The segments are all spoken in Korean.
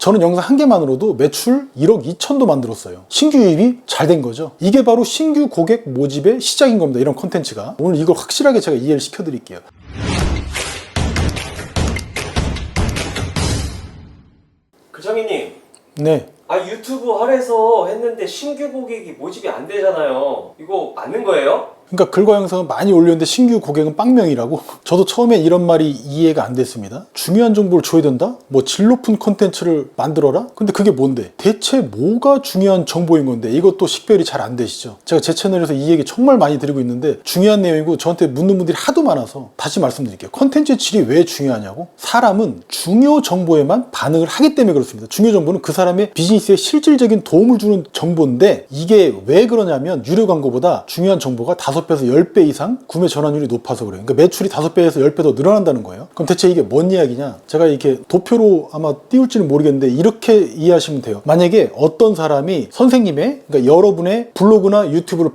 저는 영상 한 개만으로도 매출 1억 2천도 만들었어요. 신규 유입이 잘 된 거죠. 이게 바로 신규 고객 모집의 시작인 겁니다. 이런 콘텐츠가. 오늘 이걸 확실하게 제가 이해를 시켜드릴게요. 그정희님. 네. 유튜브 할애서 했는데 신규 고객이 모집이 안 되잖아요. 이거 맞는 거예요? 그러니까 글과 영상은 많이 올렸는데 신규 고객은 빵명이라고? 저도 처음에 이런 말이 이해가 안 됐습니다. 중요한 정보를 줘야 된다? 뭐 질 높은 콘텐츠를 만들어라? 근데 그게 뭔데? 대체 뭐가 중요한 정보인 건데 이것도 식별이 잘 안 되시죠? 제가 제 채널에서 이 얘기 정말 많이 드리고 있는데 중요한 내용이고 저한테 묻는 분들이 하도 많아서 다시 말씀드릴게요. 콘텐츠의 질이 왜 중요하냐고? 사람은 중요 정보에만 반응을 하기 때문에 그렇습니다. 중요 정보는 그 사람의 비즈니스에 실질적인 도움을 주는 정보인데 이게 왜 그러냐면 유료 광고보다 중요한 정보가 5배에서 10배 이상 구매 전환율이 높아서 그래요. 그러니까 매출이 5배에서 10배 더 늘어난다는 거예요. 그럼 대체 이게 뭔 이야기냐? 제가 이렇게 도표로 아마 띄울지는 모르겠는데 이렇게 이해하시면 돼요. 만약에 어떤 사람이 선생님의, 그러니까 여러분의 블로그나 유튜브를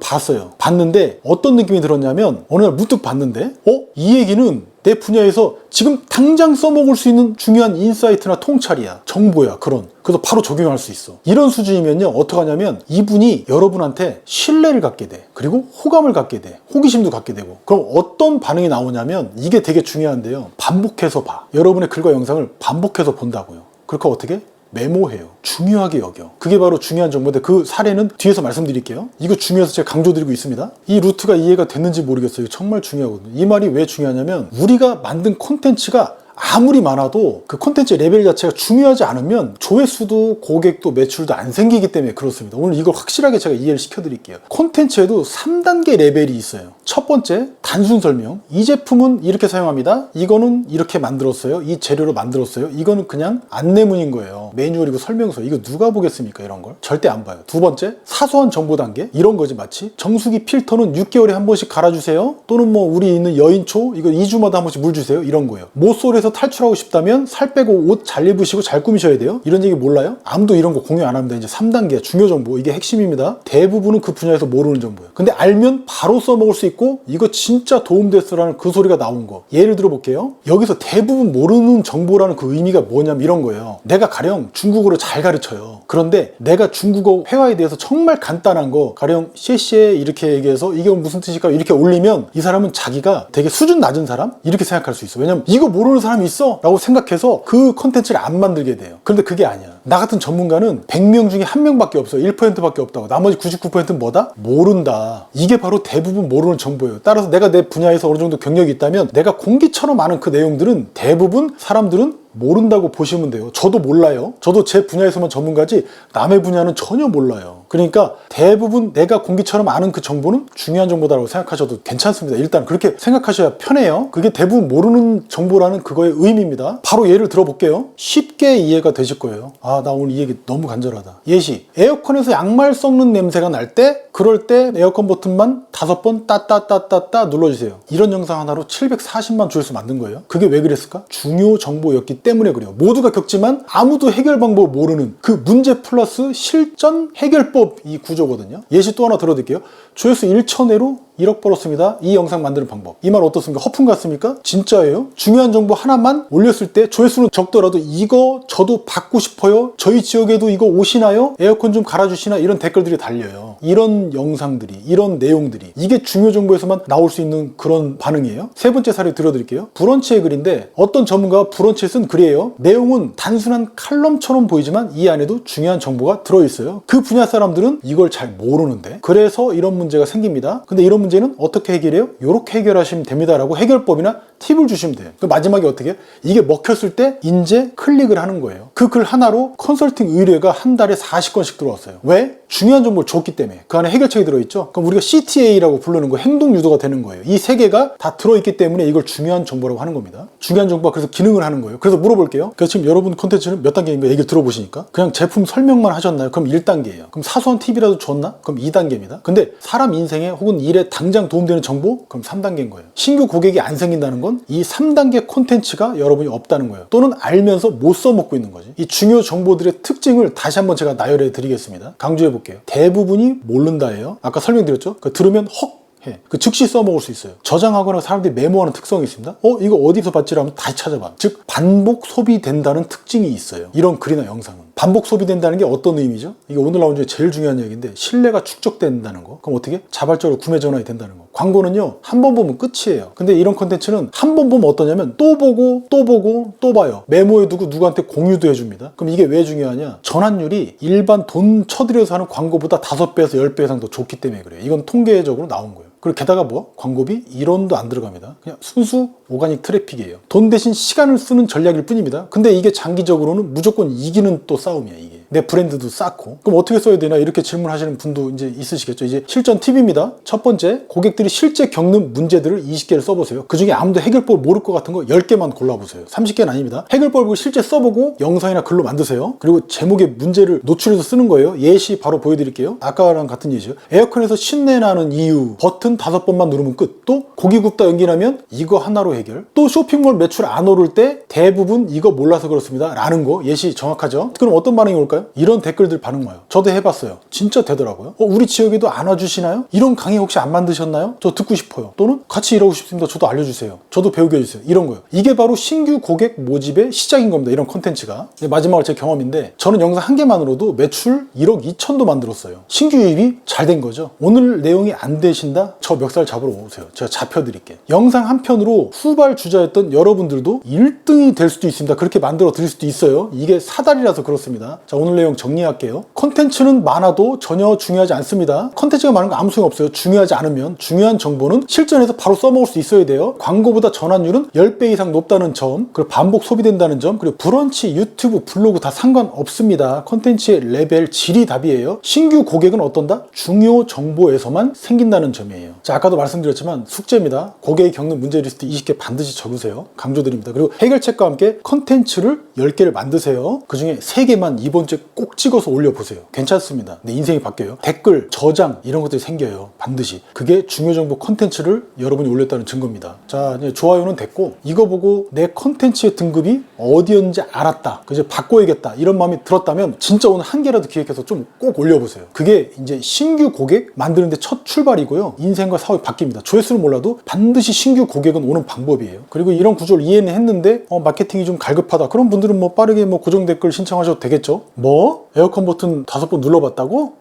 봤는데 어떤 느낌이 들었냐면 어느 날 문득 봤는데 이 얘기는 내 분야에서 지금 당장 써먹을 수 있는 중요한 인사이트나 통찰이야. 정보야. 그래서 바로 적용할 수 있어. 이런 수준이면요. 어떡하냐면 이분이 여러분한테 신뢰를 갖게 돼. 그리고 호감을 갖게 돼. 호기심도 갖게 되고. 그럼 어떤 반응이 나오냐면 이게 되게 중요한데요. 반복해서 봐. 여러분의 글과 영상을 반복해서 본다고요. 그러니까 어떻게? 메모해요. 중요하게 여겨. 그게 바로 중요한 정보인데 그 사례는 뒤에서 말씀드릴게요. 이거 중요해서 제가 강조드리고 있습니다. 이 루트가 이해가 됐는지 모르겠어요. 이거 정말 중요하거든요. 이 말이 왜 중요하냐면 우리가 만든 콘텐츠가 아무리 많아도 그 콘텐츠 레벨 자체가 중요하지 않으면 조회수도 고객도 매출도 안 생기기 때문에 그렇습니다. 오늘 이걸 확실하게 제가 이해를 시켜드릴게요. 콘텐츠에도 3단계 레벨이 있어요. 첫 번째, 단순 설명. 이 제품은 이렇게 사용합니다. 이거는 이렇게 만들었어요. 이 재료로 만들었어요. 이거는 그냥 안내문인 거예요. 매뉴얼이고 설명서. 이거 누가 보겠습니까? 이런 걸. 절대 안 봐요. 두 번째, 사소한 정보 단계. 이런 거지 마치. 정수기 필터는 6개월에 한 번씩 갈아주세요. 또는 뭐 우리 있는 여인초 이거 2주마다 한 번씩 물 주세요. 이런 거예요. 모쏠에서 탈출하고 싶다면 살 빼고 옷 잘 입으시고 잘 꾸미셔야 돼요. 이런 얘기 몰라요? 아무도 이런 거 공유 안 합니다. 이제 3단계 중요 정보. 이게 핵심입니다. 대부분은 그 분야에서 모르는 정보예요. 근데 알면 바로 써먹을 수 있고 이거 진짜 도움됐어라는 그 소리가 나온 거. 예를 들어 볼게요. 여기서 대부분 모르는 정보라는 그 의미가 뭐냐면 이런 거예요. 내가 가령 중국어를 잘 가르쳐요. 그런데 내가 중국어 회화에 대해서 정말 간단한 거 가령 셰셰 이렇게 얘기해서 이게 무슨 뜻일까 이렇게 올리면 이 사람은 자기가 되게 수준 낮은 사람? 이렇게 생각할 수 있어. 왜냐면 이거 모르는 사람이 있어? 라고 생각해서 그 콘텐츠를 안 만들게 돼요. 그런데 그게 아니야. 나 같은 전문가는 100명 중에 1명밖에 없어요. 1%밖에 없다고. 나머지 99%는 뭐다? 모른다. 이게 바로 대부분 모르는 정보예요. 따라서 내가 내 분야에서 어느 정도 경력이 있다면 내가 공기처럼 아는 그 내용들은 대부분 사람들은 모른다고 보시면 돼요. 저도 몰라요. 저도 제 분야에서만 전문가지 남의 분야는 전혀 몰라요. 그러니까 대부분 내가 공기처럼 아는 그 정보는 중요한 정보다라고 생각하셔도 괜찮습니다. 일단 그렇게 생각하셔야 편해요. 그게 대부분 모르는 정보라는 그거의 의미입니다. 바로 예를 들어볼게요. 쉽게 이해가 되실 거예요. 나 오늘 이 얘기 너무 간절하다. 예시. 에어컨에서 양말 썩는 냄새가 날 때 그럴 때 에어컨 버튼만 5번 따따따따따 눌러주세요. 이런 영상 하나로 740만 조회수 만든 거예요. 그게 왜 그랬을까? 중요 정보였기 때문에 그래요. 모두가 겪지만 아무도 해결 방법을 모르는 그 문제 플러스 실전 해결법 이 구조거든요. 예시 또 하나 들어드릴게요. 조회수 1,000회로 1억 벌었습니다. 이 영상 만드는 방법. 이 말 어떻습니까? 허풍 같습니까? 진짜예요. 중요한 정보 하나만 올렸을 때 조회수는 적더라도 이거 저도 받고 싶어요. 저희 지역에도 이거 오시나요? 에어컨 좀 갈아주시나? 이런 댓글들이 달려요. 이런 영상들이, 이런 내용들이 이게 중요 정보에서만 나올 수 있는 그런 반응이에요. 세 번째 사례 들어드릴게요. 브런치의 글인데 어떤 전문가가 브런치에 쓴 글이에요. 내용은 단순한 칼럼처럼 보이지만 이 안에도 중요한 정보가 들어있어요. 그 분야 사람들은 이걸 잘 모르는데 그래서 이런 문제가 생깁니다. 근데 이런 문제는 어떻게 해결해요? 이렇게 해결하시면 됩니다 라고 해결법이나 팁을 주시면 돼요. 그 마지막에 어떻게 해요? 이게 먹혔을 때 이제 클릭을 하는 거예요. 그 글 하나로 컨설팅 의뢰가 한 달에 40건씩 들어왔어요. 왜? 중요한 정보를 줬기 때문에. 그 안에 해결책이 들어있죠. 그럼 우리가 CTA라고 부르는 거 행동 유도가 되는 거예요. 이 세 개가 다 들어있기 때문에 이걸 중요한 정보라고 하는 겁니다. 중요한 정보가 그래서 기능을 하는 거예요. 그래서 물어볼게요. 그래서 지금 여러분 콘텐츠는 몇 단계인가 얘기를 들어보시니까 그냥 제품 설명만 하셨나요? 그럼 1단계예요. 그럼 사소한 팁이라도 줬나? 그럼 2단계입니다. 근데 사람 인생에 혹은 일에 당장 도움되는 정보? 그럼 3단계인 거예요. 신규 고객이 안 생긴다는 건 이 3단계 콘텐츠가 여러분이 없다는 거예요. 또는 알면서 못 써먹고 있는 거지. 이 중요 정보들의 특징을 다시 한번 제가 나열해 드리겠습니다. 강조해 볼게요. 대부분이 모른다예요. 아까 설명드렸죠? 들으면 헉 해. 그 즉시 써먹을 수 있어요. 저장하거나 사람들이 메모하는 특성이 있습니다. 이거 어디서 봤지라면 다시 찾아봐. 즉 반복 소비된다는 특징이 있어요. 이런 글이나 영상은. 반복 소비된다는 게 어떤 의미죠? 이게 오늘 나온 중에 제일 중요한 얘기인데 신뢰가 축적된다는 거. 그럼 어떻게? 자발적으로 구매 전환이 된다는 거. 광고는요 한 번 보면 끝이에요. 근데 이런 컨텐츠는 한 번 보면 어떠냐면 또 보고 또 보고 또 봐요. 메모해두고 누구한테 공유도 해줍니다. 그럼 이게 왜 중요하냐? 전환율이 일반 돈 쳐들여서 하는 광고보다 5배에서 10배 이상 더 좋기 때문에 그래요. 이건 통계적으로 나온 거예요. 그리고 게다가 뭐? 광고비 1원도 안 들어갑니다. 그냥 순수 오가닉 트래픽이에요. 돈 대신 시간을 쓰는 전략일 뿐입니다. 근데 이게 장기적으로는 무조건 이기는 또 싸움이야, 이게. 내 브랜드도 쌓고. 그럼 어떻게 써야 되나? 이렇게 질문하시는 분도 이제 있으시겠죠. 이제 실전 팁입니다. 첫 번째, 고객들이 실제 겪는 문제들을 20개를 써보세요. 그 중에 아무도 해결법을 모를 것 같은 거 10개만 골라보세요. 30개는 아닙니다. 해결법을 실제 써보고 영상이나 글로 만드세요. 그리고 제목에 문제를 노출해서 쓰는 거예요. 예시 바로 보여드릴게요. 아까랑 같은 예시죠. 에어컨에서 신내 나는 이유. 버튼 5번만 누르면 끝. 또 고기 굽다 연기 나면 이거 하나로 해결. 또 쇼핑몰 매출 안 오를 때 대부분 이거 몰라서 그렇습니다. 라는 거 예시 정확하죠? 그럼 어떤 반응이 올까요? 이런 댓글들 반응 와요. 저도 해봤어요. 진짜 되더라고요. 우리 지역에도 안 와주시나요? 이런 강의 혹시 안 만드셨나요? 저 듣고 싶어요. 또는 같이 일하고 싶습니다. 저도 알려주세요. 저도 배우게 해주세요. 이런 거예요. 이게 바로 신규 고객 모집의 시작인 겁니다. 이런 콘텐츠가. 마지막으로 제 경험인데 저는 영상 한 개만으로도 매출 1억 2천도 만들었어요. 신규 유입이 잘 된 거죠. 오늘 내용이 안 되신다? 저 멱살 잡으러 오세요. 제가 잡혀드릴게요. 영상 한 편으로 후발주자였던 여러분들도 1등이 될 수도 있습니다. 그렇게 만들어 드릴 수도 있어요. 이게 사달이라서 그렇습니다. 자, 오늘 내용 정리할게요. 컨텐츠는 많아도 전혀 중요하지 않습니다. 컨텐츠가 많은 거 아무 소용 없어요. 중요하지 않으면. 중요한 정보는 실전에서 바로 써먹을 수 있어야 돼요. 광고보다 전환율은 10배 이상 높다는 점, 그리고 반복 소비된다는 점, 그리고 브런치, 유튜브, 블로그 다 상관없습니다. 컨텐츠의 레벨, 질이 답이에요. 신규 고객은 어떤다? 중요 정보에서만 생긴다는 점이에요. 자, 아까도 말씀드렸지만 숙제입니다. 고객이 겪는 문제 리스트 20개 반드시 적으세요. 강조드립니다. 그리고 해결책과 함께 컨텐츠를 10개를 만드세요. 그 중에 3개만 이번 주에 꼭 찍어서 올려보세요. 괜찮습니다. 내 인생이 바뀌어요. 댓글, 저장 이런 것들이 생겨요. 반드시. 그게 중요 정보 컨텐츠를 여러분이 올렸다는 증거입니다. 자, 이제 좋아요는 됐고 이거 보고 내 컨텐츠의 등급이 어디였는지 알았다. 그래서 바꿔야겠다. 이런 마음이 들었다면 진짜 오늘 한 개라도 기획해서 좀 꼭 올려보세요. 그게 이제 신규 고객 만드는데 첫 출발이고요. 인생과 사업이 바뀝니다. 조회수는 몰라도 반드시 신규 고객은 오는 방법이에요. 그리고 이런 구조를 이해는 했는데 마케팅이 좀 갈급하다. 그런 분들은 뭐 빠르게 고정 댓글 신청하셔도 되겠죠. 뭐? 에어컨 버튼 5번 눌러봤다고?